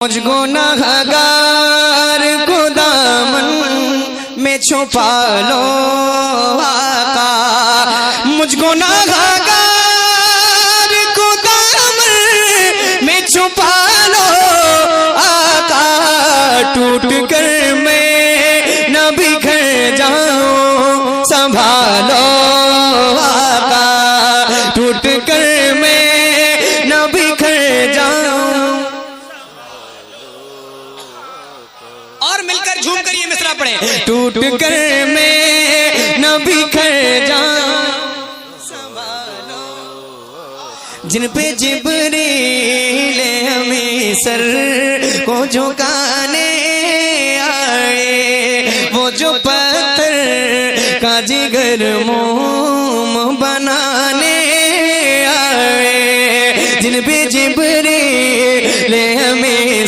मुझको गुनाहगार को दामन में छुपा लो आका, मुझको गुनाहगार को दामन में छुपा लो आका। टूट कर मैं न बिखर जाऊं संभालो आका, टूट कर मैं न बिखर जाऊं। और मिलकर झूम कर ये मिसरा पढ़े, टूट कर मैं न बिखर जाऊं संभालो। जिन पे जिब्रील हमें सर को झुकाने आए, वो जो पत्थर का जिगर मोम बनाने आए, जिन पे जिब्रील हमें